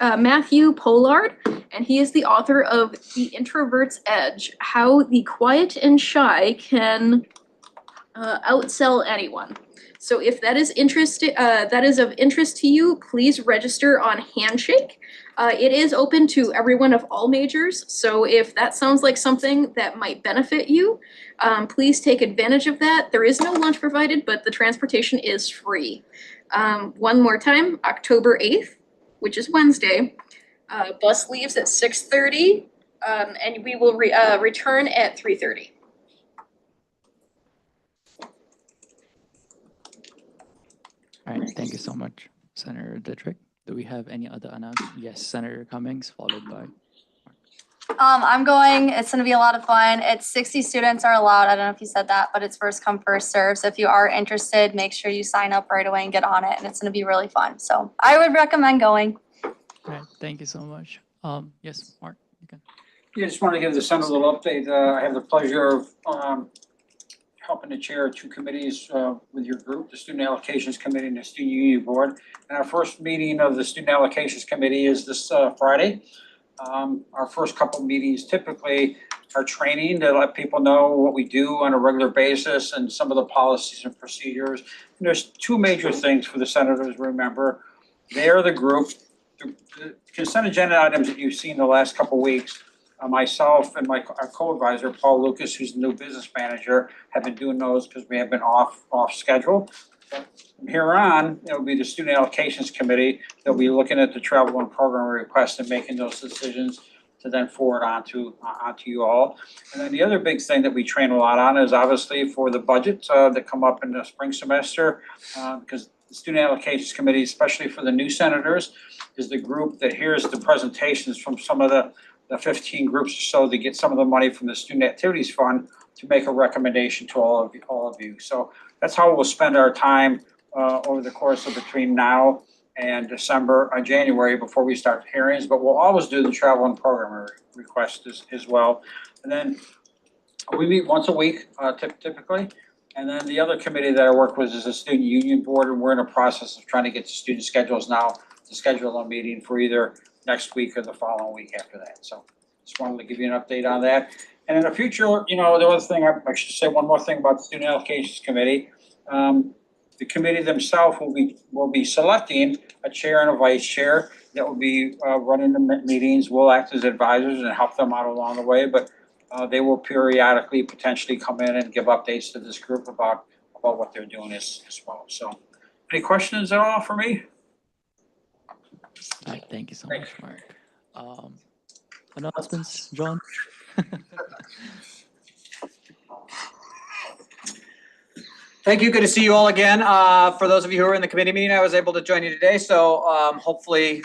Matthew Pollard, and he is the author of The Introvert's Edge: How the Quiet and Shy Can Outsell Anyone. So if that is of interest to you, please register on Handshake. It is open to everyone of all majors, so if that sounds like something that might benefit you, please take advantage of that. There is no lunch provided, but the transportation is free. One more time, October 8th, which is Wednesday. Bus leaves at 6:30, and we will return at 3:30. All right, thank you so much, Senator Detrick. Do we have any other announcements? Yes, Senator Cummings, followed by. I'm going, it's gonna be a lot of fun. It's 60 students are allowed. I don't know if you said that, but it's first come, first serve. So if you are interested, make sure you sign up right away and get on it, and it's gonna be really fun. So I would recommend going. All right, thank you so much. Yes, Mark, you can. Yeah, just want to give the Senate a little update. I have the pleasure of helping to chair 2 committees with your group, the Student Allocations Committee and the Student Union Board. And our first meeting of the Student Allocations Committee is this Friday. Our first couple meetings typically are training to let people know what we do on a regular basis and some of the policies and procedures. And there's 2 major things for the senators to remember. They're the group, the consent agenda items that you've seen the last couple weeks. Myself and our co-advisor, Paul Lucas, who's the new business manager, have been doing those because we have been off schedule. From here on, it'll be the student allocations committee. They'll be looking at the travel and program requests and making those decisions to then forward onto you all. And then the other big thing that we train a lot on is obviously for the budget that come up in the spring semester, because the student allocations committee, especially for the new senators, is the group that hears the presentations from some of the 15 groups or so to get some of the money from the student activities fund to make a recommendation to all of you. So that's how we'll spend our time over the course of between now and January before we start hearings, but we'll always do the travel and program request as well. And then we meet once a week typically. And then the other committee that I work with is the student union board, and we're in a process of trying to get the student schedules now to schedule a meeting for either next week or the following week after that. So just wanted to give you an update on that. And in the future, the other thing, I should say one more thing about the student allocations committee. The committee themselves will be selecting a chair and a vice chair that will be running the meetings. We'll act as advisors and help them out along the way, but they will periodically potentially come in and give updates to this group about what they're doing as well. So any questions at all for me? All right, thank you so much, Mark. Announcements, John? Thank you. Good to see you all again. For those of you who are in the committee meeting, I was able to join you today. So hopefully,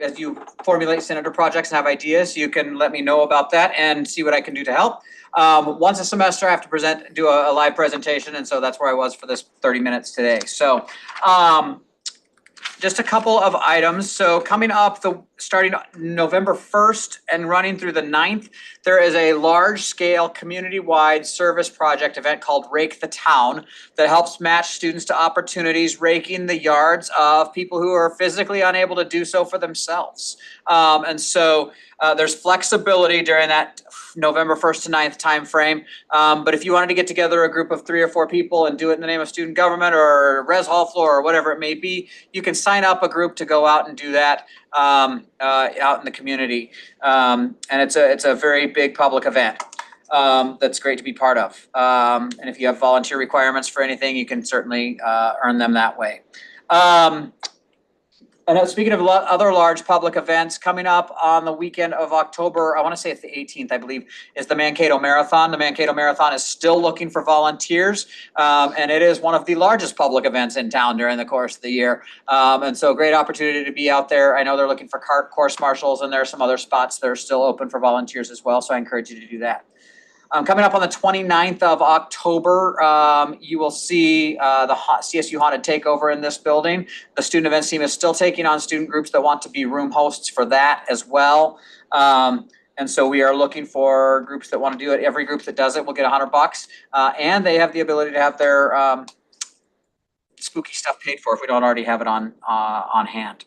as you formulate senator projects and have ideas, you can let me know about that and see what I can do to help. Once a semester, I have to do a live presentation, and so that's where I was for this 30 minutes today. So just a couple of items. So coming up, starting November 1st and running through the 9th, there is a large-scale community-wide service project event called Rake the Town that helps match students to opportunities, raking the yards of people who are physically unable to do so for themselves. And so there's flexibility during that November 1st to 9th timeframe. But if you wanted to get together a group of 3 or 4 people and do it in the name of student government or res hall floor or whatever it may be, you can sign up a group to go out and do that out in the community. And it's a very big public event that's great to be part of. And if you have volunteer requirements for anything, you can certainly earn them that way. And speaking of other large public events, coming up on the weekend of October, I want to say it's the 18th, I believe, is the Mankato Marathon. The Mankato Marathon is still looking for volunteers, and it is one of the largest public events in town during the course of the year. And so great opportunity to be out there. I know they're looking for course marshals, and there are some other spots that are still open for volunteers as well, so I encourage you to do that. Coming up on the 29th of October, you will see the CSU Haunted Takeover in this building. The student events team is still taking on student groups that want to be room hosts for that as well. And so we are looking for groups that want to do it. Every group that does it will get $100, and they have the ability to have their spooky stuff paid for if we don't already have it on hand.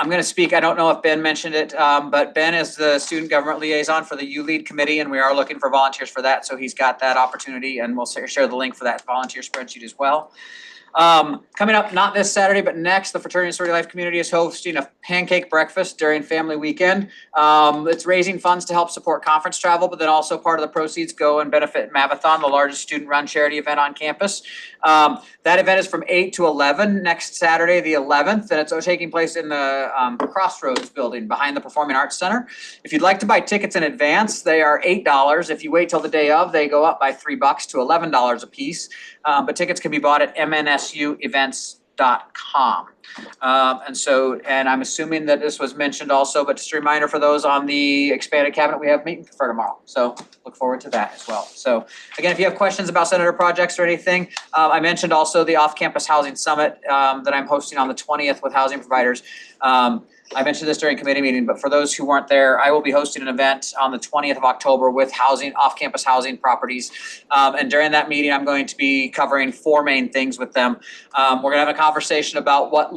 I'm going to speak, I don't know if Ben mentioned it, but Ben is the student government liaison for the ULEAD committee, and we are looking for volunteers for that. So he's got that opportunity, and we'll share the link for that volunteer spreadsheet as well. Coming up, not this Saturday, but next, the Fraternity and Sorority Life community is hosting a pancake breakfast during family weekend. It's raising funds to help support conference travel, but then also part of the proceeds go and benefit Mavathon, the largest student-run charity event on campus. That event is from 8 to 11 next Saturday, the 11th, and it's taking place in the Crossroads building behind the Performing Arts Center. If you'd like to buy tickets in advance, they are $8. If you wait till the day of, they go up by $3 to $11 a piece. But tickets can be bought at mnsuevents.com. And I'm assuming that this was mentioned also, but just a reminder for those on the expanded cabinet, we have meet and confer tomorrow. So look forward to that as well. So again, if you have questions about senator projects or anything, I mentioned also the off-campus housing summit that I'm hosting on the 20th with housing providers. I mentioned this during committee meeting, but for those who weren't there, I will be hosting an event on the 20th of October with off-campus housing properties. And during that meeting, I'm going to be covering 4 main things with them. We're going to have a conversation about what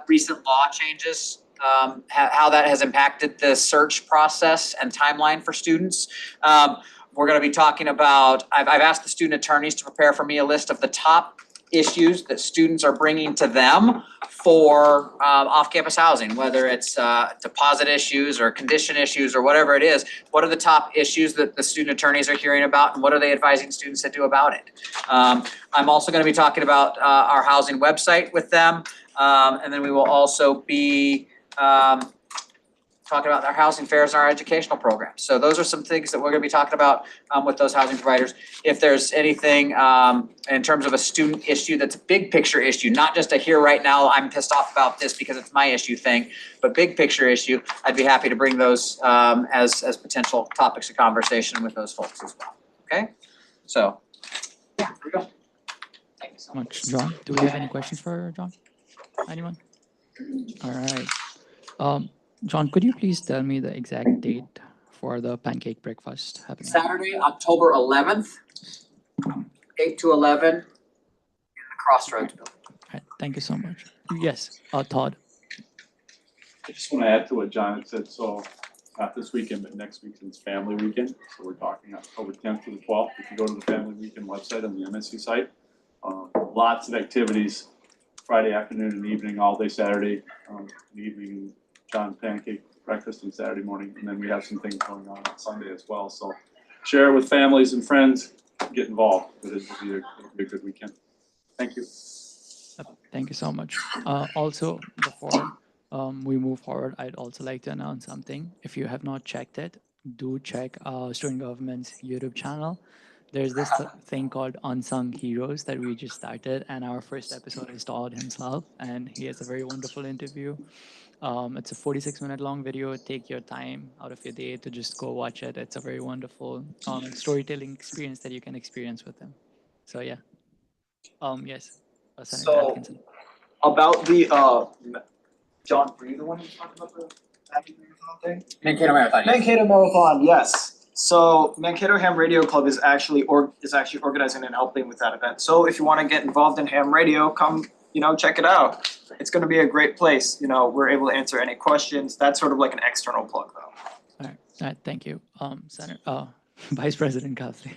recent law changes, how that has impacted the search process and timeline for students. We're going to be talking about, I've asked the student attorneys to prepare for me a list of the top issues that students are bringing to them for off-campus housing, whether it's deposit issues or condition issues or whatever it is. What are the top issues that the student attorneys are hearing about, and what are they advising students to do about it? I'm also gonna be talking about our housing website with them, and then we will also be talking about our housing fairs and our educational programs. So those are some things that we're gonna be talking about with those housing providers. If there's anything in terms of a student issue that's a big picture issue, not just a here right now, I'm pissed off about this because it's my issue thing, but big picture issue, I'd be happy to bring those as potential topics of conversation with those folks as well. Okay? So, yeah, here we go. Thank you so much. John, do we have any questions for John? Anyone? All right. John, could you please tell me the exact date for the pancake breakfast happening? Saturday, October 11th, 8 to 11 in the Crossroads building. All right, thank you so much. Yes, Todd. I just want to add to what John had said, so not this weekend, but next weekend's family weekend. So we're talking October 10th to the 12th. If you go to the family weekend website on the MSC site, lots of activities, Friday afternoon and evening, all day Saturday, evening, John pancake breakfast on Saturday morning, and then we have some things going on Sunday as well. So share it with families and friends, get involved, but it'll be a good weekend. Thank you. Thank you so much. Also, before we move forward, I'd also like to announce something. If you have not checked it, do check Student Government's YouTube channel. There's this thing called Unsung Heroes that we just started, and our first episode is Todd himself, and he has a very wonderful interview. It's a 46-minute long video. Take your time out of your day to just go watch it. It's a very wonderful storytelling experience that you can experience with him. So yeah. Yes. Senator So Atkinson. about the John, were you the one who talked about the Happy Marathon thing? Mankato Marathon. Yes. Mankato Marathon, yes. So Mankato Ham Radio Club is actually organizing and helping with that event. So if you want to get involved in ham radio, come, check it out. It's going to be a great place. We're able to answer any questions. That's sort of like an external plug, though. All right. Thank you, Senator, Vice President Kathleen.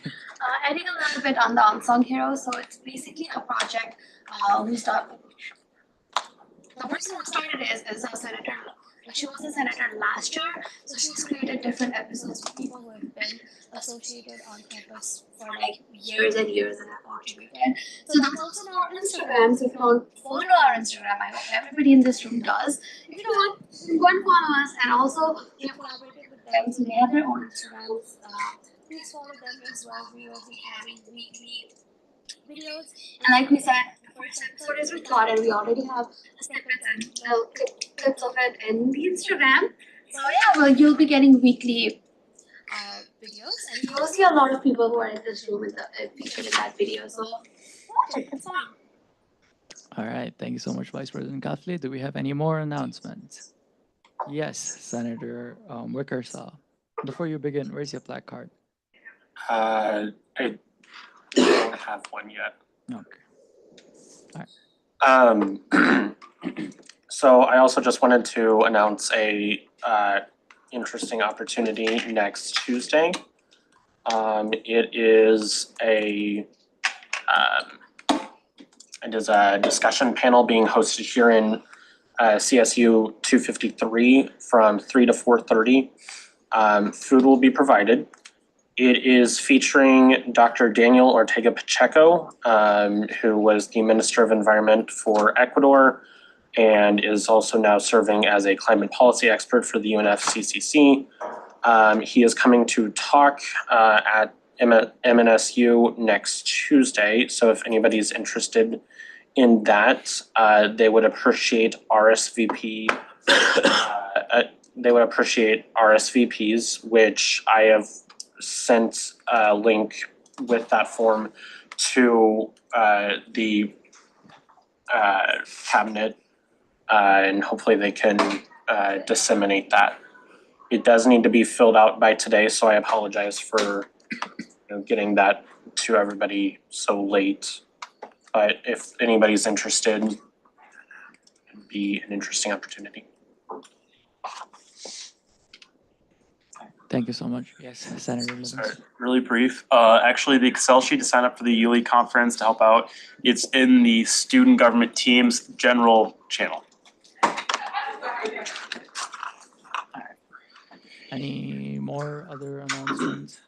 Adding a little bit on the Unsung Heroes, so it's basically a project the person who started it is a senator. She was a senator last year, so she's created different episodes for people who have been associated on campus for like years and years and have contributed. So that's also on our Instagram. So if you don't follow our Instagram, I hope everybody in this room does. If you don't, go and follow us, and also we have collaborated with them, so they have their own Instagrams. Please follow them as well. We will be having weekly videos. And like we said, the first episode is with Todd, and we already have snippets and clips of it in the Instagram. So yeah, well, you'll be getting weekly videos, and you'll see a lot of people who are in this room featured in that video. So watch it. It's fun. All right. Thank you so much, Vice President Kathleen. Do we have any more announcements? Yes, Senator Wickersaw. Before you begin, where's your plaque card? I don't have one yet. Okay. All right. So I also just wanted to announce a interesting opportunity next Tuesday. It is a discussion panel being hosted here in CSU 253 from 3 to 4:30. Food will be provided. It is featuring Dr. Daniel Ortega Pacheco, who was the Minister of Environment for Ecuador and is also now serving as a climate policy expert for the UNFCCC. He is coming to talk at MNSU next Tuesday, so if anybody's interested in that, they would appreciate RSVPs, which I have sent a link with that form to the cabinet, and hopefully they can disseminate that. It does need to be filled out by today, so I apologize for getting that to everybody so late. But if anybody's interested, it'd be an interesting opportunity. Thank you so much. Yes, Senator Livingston. Sorry, really brief. Actually, the Excel sheet to sign up for the ULI conference to help out, it's in the student government teams general channel. Any more other announcements?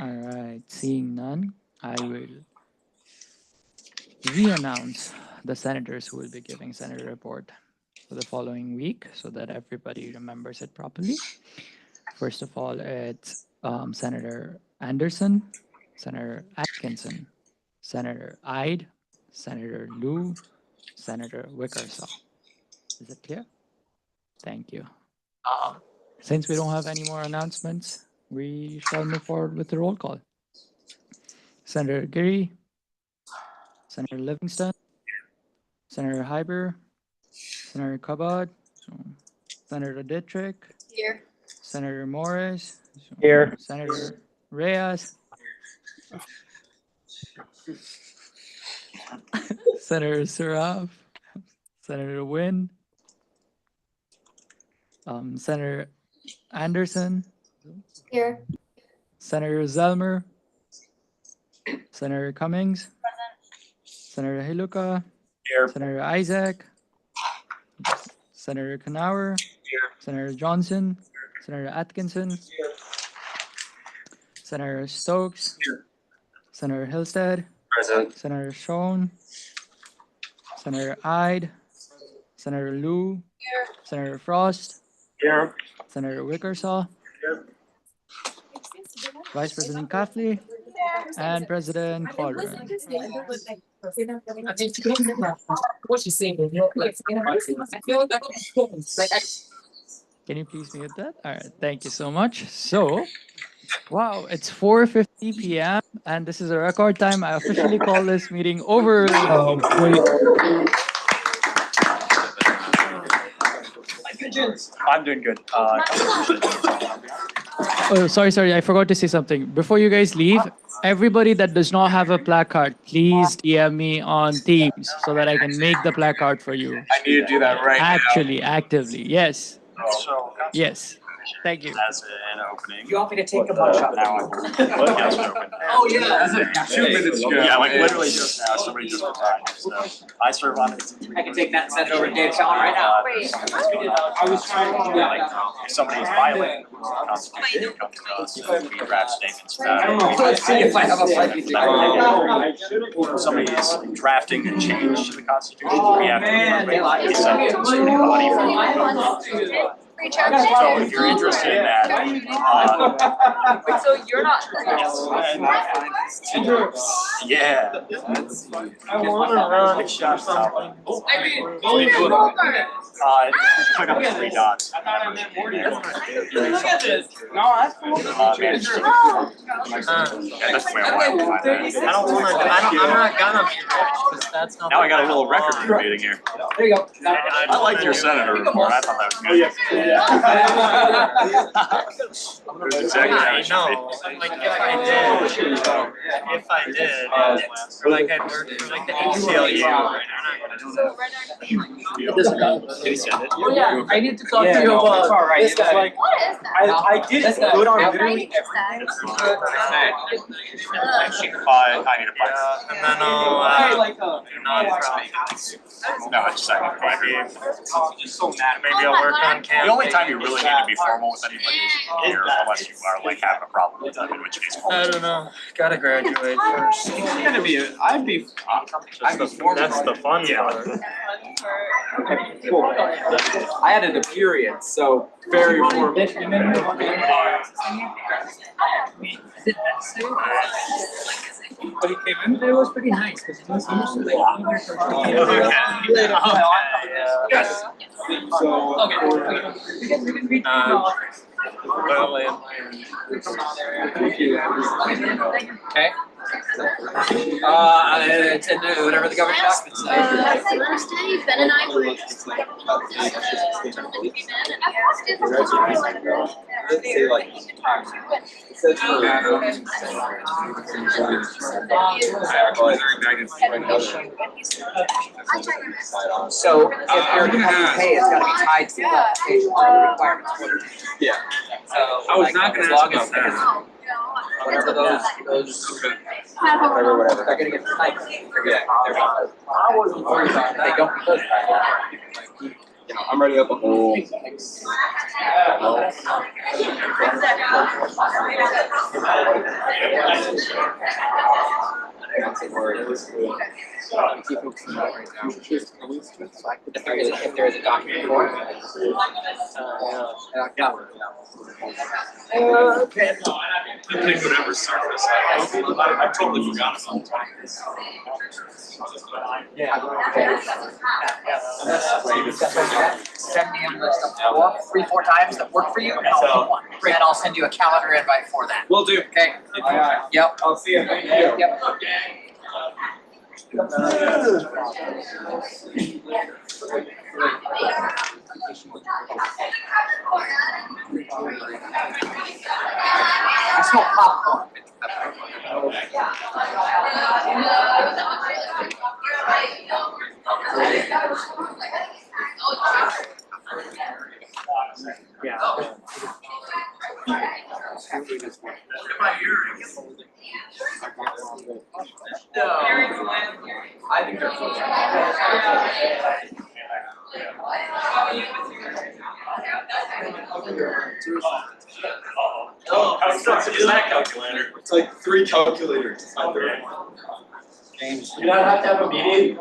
All right, seeing none, I will re-announce the senators who will be giving senator report for the following week so that everybody remembers it properly. First of all, it's Senator Anderson, Senator Atkinson, Senator Ide, Senator Liu, Senator Wickersaw. Is it clear? Thank you. Since we don't have any more announcements, we shall move forward with the roll call. Senator Geary, Senator Livingston, Senator Hyber, Senator Kabad, Senator Dittrich, Here. Senator Morris, Here. Senator Reyes, Senator Saraf, Senator Nguyen, Senator Anderson, Here. Senator Zelmer, Senator Cummings, Senator Hiluka, Here. Senator Isaac, Senator Knauer, Senator Johnson, Senator Atkinson, Senator Stokes, Senator Hillstead, Present. Senator Schoen, Senator Ide, Senator Liu, Senator Frost, Here. Senator Wickersaw, Vice President Caffley, and President Calderon. Can you please mute that? All right, thank you so much. So, wow, it's 4:50 p.m. and this is a record time. I officially call this meeting over. I'm doing good. Oh, sorry. I forgot to say something. Before you guys leave, everybody that does not have a placard, please DM me on Teams so that I can make the placard for you. I need to do that right Actually, actively, yes. now. So, Yes. Thank you. as an opening. You want me to take a mugshot? Now I will. Yes, open. Oh, yeah. 2 minutes ago. Yeah, like literally just now, somebody just resigned, so I serve on it. I can take that and send it over to Dave Callen right now. I was trying to, like, if somebody's violating the Constitution, it comes to us, we draft statements about it. Let's see if I have a fight. If somebody's drafting a change to the Constitution, we have to send it to the student body for review. So if you're interested in that, Wait, so you're not. yeah. I wanna run something. I mean, Click on the 3 dots. Look at this. No, that's cool. Yeah, that's the way I want to find that. I don't wanna, I'm not gonna be rich, cause that's not. Now I got a little record for meeting here. There you go. I liked your senator report. I thought that was good. There's exactly how I it should know, like if I did, or like I'd work for like the ACLU. Did he send it? Oh, yeah, I need to talk to Yeah, you no, about it's all right. this It's guy. like- What is that? I did That's put on Right? literally I need a fight. And then No, I just second quite maybe I'll work on The only time you really need to be formal with anybody is here, unless you are like having a problem with them, in which case. I don't know, gotta graduate first. I'd be formal. That's the fun part. I added a period, so very formal. But he came in, it was pretty nice, because he was usually Yes. So. Okay. It's in whatever the governing documents say. Thursday, Ben and I were. Say like. It says So if you're having pay, it's gotta be tied to the application requirements for it. Yeah. So I was like, not as gonna long ask as about there's whatever those Whatever. they're gonna get tied. I wasn't worried about it. They don't. You know, I'm writing up a whole. If there is a document for it. Okay. I think whatever surface I totally forgot about it. Yeah. Send me a list of 3-4 times that work for you, and I'll pick one. And I'll send you a calendar invite for that. Will do. Okay. Yep. I'll see you. Thank you. Yep. I smell popcorn. I think they're Oh, how expensive is that calculator? It's like 3 calculators. It's not very James. You don't have to have a meeting?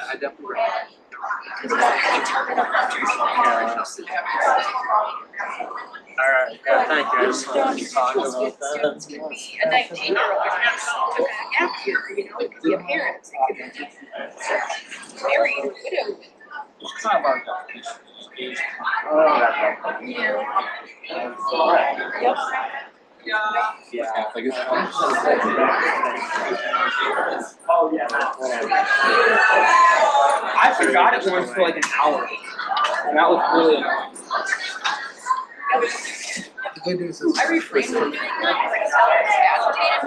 I definitely. Alright, yeah, thank you, I just wanted to talk about that. A 19-year-old took a gap year, you know, it could be a parent, it could be married, widowed. Yeah, like it's. I forgot it once for like an hour. And that was really annoying. The good news is. I refrained from doing that because I could tell I was agitated.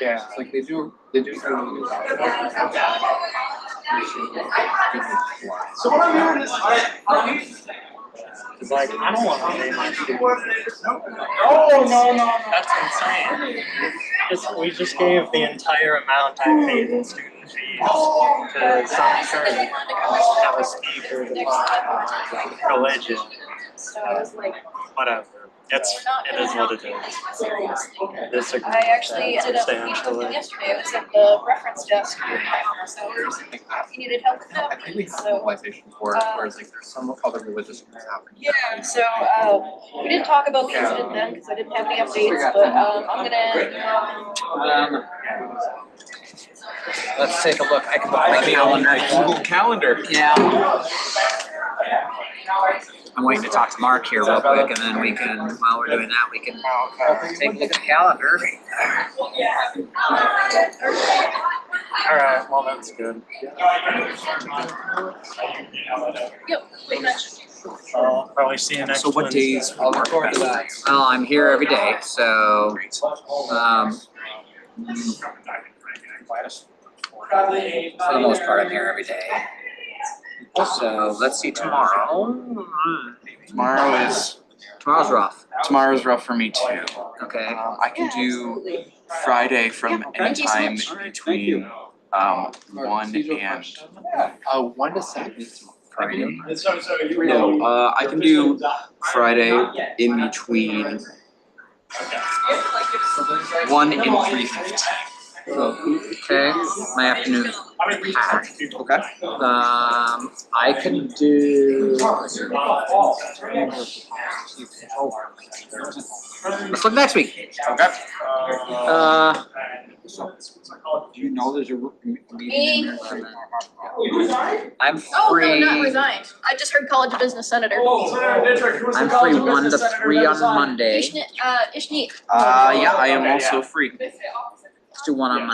Yeah, like they do really good job. So what I'm hearing is, It's like, I don't wanna pay my students. no. That's insane. We just gave the entire amount I paid in student fees to some church to have a speaker to talk about religion. So I was like, Whatever. It is what it is. Disagree. I actually ended up meeting with him yesterday, I was at the reference desk during my office hours. He needed help with I that, think we have so. legalization for it, whereas like there's some other religious groups happening. Yeah, so, we didn't talk about the incident then, because I didn't have the updates, but, I'm gonna. Let's take a look. I can book my calendar. Google Calendar. Yeah. I'm waiting to talk to Mark here real quick, and then we can, while we're doing that, we can take a look at the calendar. Alright, well, that's good. Yep, pretty much. I'll probably see you next So what Wednesday. days work best? Well, I'm here every day, so, for the most part, I'm here every day. So let's see, tomorrow. Tomorrow's rough for me too. Okay. I can do Friday from any time between 1 and 1 to 7. Friday. no, I can do Friday in between 1 and 3:15. Okay, my afternoon is packed. Okay. I can do. Let's look next week. Okay. Do you know there's a meeting in there? I'm Oh, no, free. not resigned. I just heard College of Business Senator. I'm free 1 to 3 on Monday. Ishneet. Yeah, I am also free. Let's do 1 on Monday.